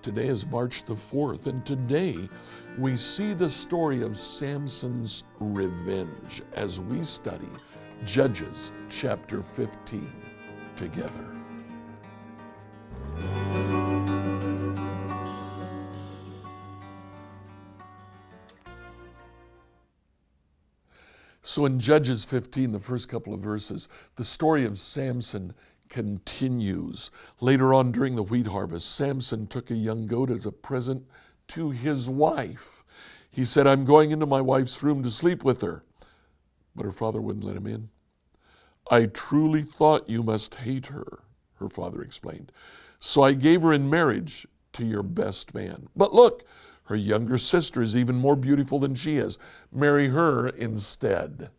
Today is March the 4th, and today we see the story of Samson's revenge as we study Judges chapter 15 together. So in Judges 15, the first couple of verses, the story of Samson continues. Later on during the wheat harvest, Samson took a young goat as a present to his wife. He said, "I'm going into my wife's room to sleep with her." But her father wouldn't let him in. "I truly thought you must hate her," her father explained. "So I gave her in marriage to your best man. But look, her younger sister is even more beautiful than she is. Marry her instead."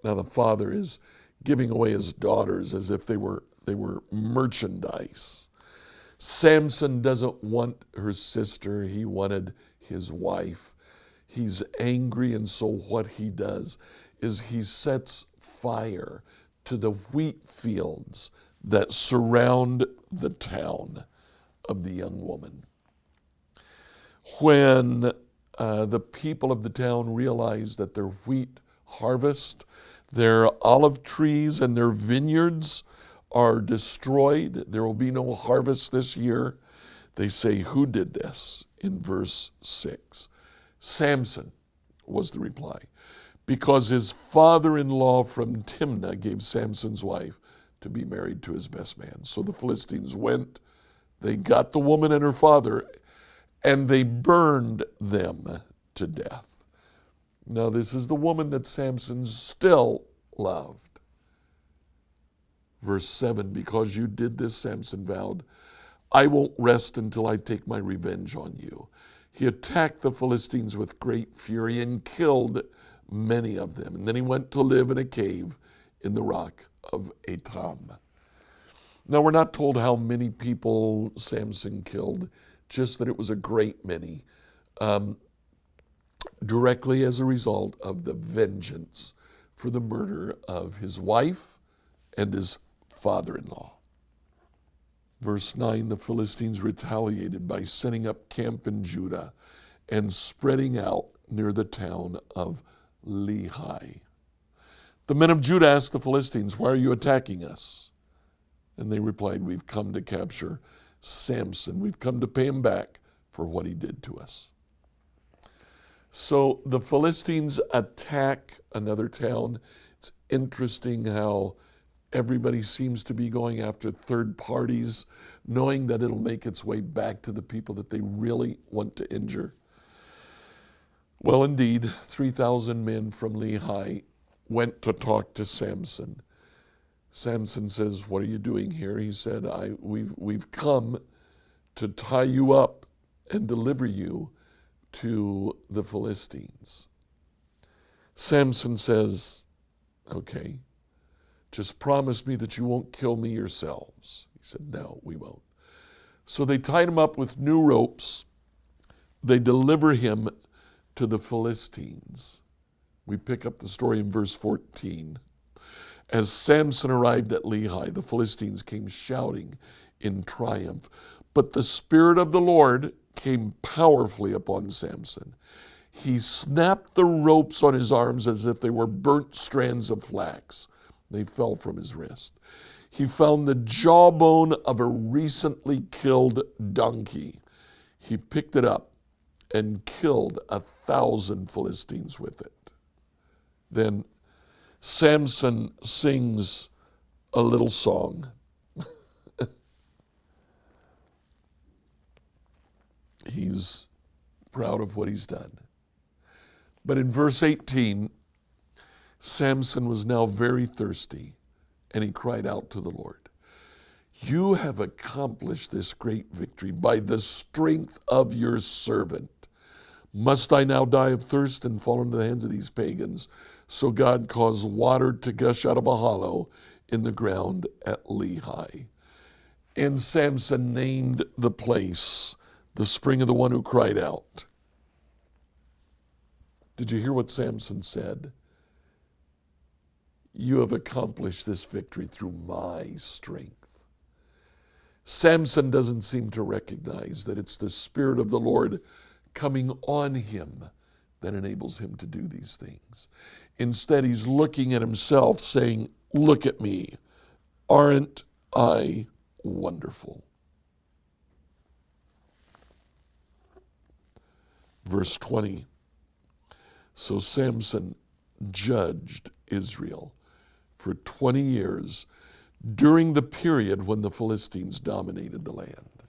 Now the father is giving away his daughters as if they were merchandise. Samson doesn't want her sister, he wanted his wife. He's angry, and so what he does is he sets fire to the wheat fields that surround the town of the young woman. When the people of the town realize that their wheat harvest, their olive trees and their vineyards are destroyed, there will be no harvest this year, they say, "Who did this?" in verse 6. "Samson," was the reply, "because his father-in-law from Timnite gave Samson's wife to be married to his best man." So the Philistines went, they got the woman and her father, and they burned them to death. Now this is the woman that Samson still loved. Verse 7, "Because you did this," Samson vowed, "I won't rest until I take my revenge on you." He attacked the Philistines with great fury and killed many of them. And then he went to live in a cave in the rock of Etam. Now we're not told how many people Samson killed, just that it was a great many, directly as a result of the vengeance for the murder of his wife and his father-in-law. Verse 9, the Philistines retaliated by setting up camp in Judah and spreading out near the town of Lehi. The men of Judah asked the Philistines, "Why are you attacking us?" And they replied, "We've come to capture Samson. We've come to pay him back for what he did to us." So the Philistines attack another town. It's interesting how everybody seems to be going after third parties, knowing that it'll make its way back to the people that they really want to injure. Well, indeed, 3,000 men from Lehi went to talk to Samson. Samson says, "What are you doing here?" He said, we've come to tie you up and deliver you to the Philistines." Samson says, "Okay, just promise me that you won't kill me yourselves." He said, "No, we won't." So they tied him up with new ropes. They deliver him to the Philistines. We pick up the story in verse 14. As Samson arrived at Lehi, the Philistines came shouting in triumph. But the Spirit of the Lord came powerfully upon Samson. He snapped the ropes on his arms as if they were burnt strands of flax. They fell from his wrist. He found the jawbone of a recently killed donkey. He picked it up and killed 1,000 Philistines with it. Then Samson sings a little song. He's proud of what he's done. But in verse 18, Samson was now very thirsty, and he cried out to the Lord, "You have accomplished this great victory by the strength of your servant. Must I now die of thirst and fall into the hands of these pagans?" So God caused water to gush out of a hollow in the ground at Lehi. And Samson named the place the spring of the one who cried out. Did you hear what Samson said? You have accomplished this victory through my strength. Samson doesn't seem to recognize that it's the Spirit of the Lord coming on him that enables him to do these things. Instead, he's looking at himself saying, look at me. Aren't I wonderful? Verse 20. So Samson judged Israel for 20 years during the period when the Philistines dominated the land.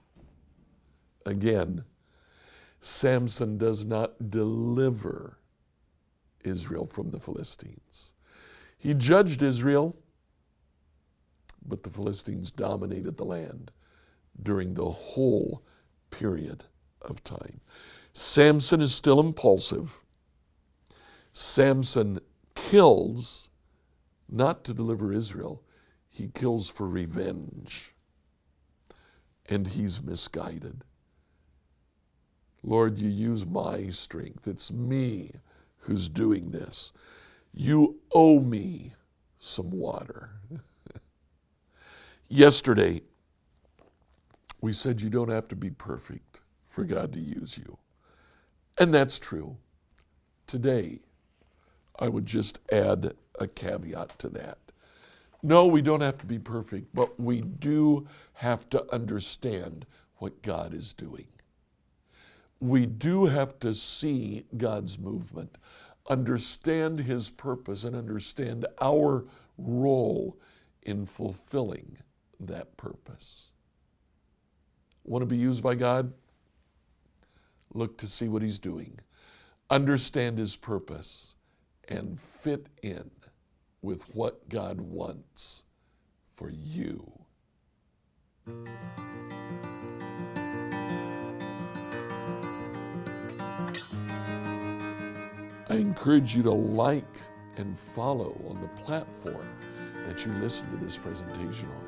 Again, Samson does not deliver Israel from the Philistines. He judged Israel, but the Philistines dominated the land during the whole period of time. Samson is still impulsive. Samson kills, not to deliver Israel, he kills for revenge. And he's misguided. Lord, you use my strength. It's me who's doing this. You owe me some water. Yesterday, we said you don't have to be perfect for God to use you. And that's true. Today, I would just add a caveat to that. No, we don't have to be perfect, but we do have to understand what God is doing. We do have to see God's movement, understand His purpose, and understand our role in fulfilling that purpose. Want to be used by God? Look to see what He's doing. Understand His purpose and fit in with what God wants for you. I encourage you to like and follow on the platform that you listen to this presentation on.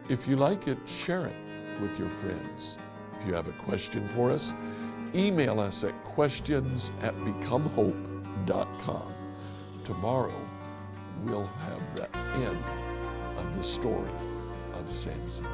If you like it, share it with your friends. If you have a question for us, email us at questions@becomehope.com. Tomorrow, we'll have the end of the story of Samson.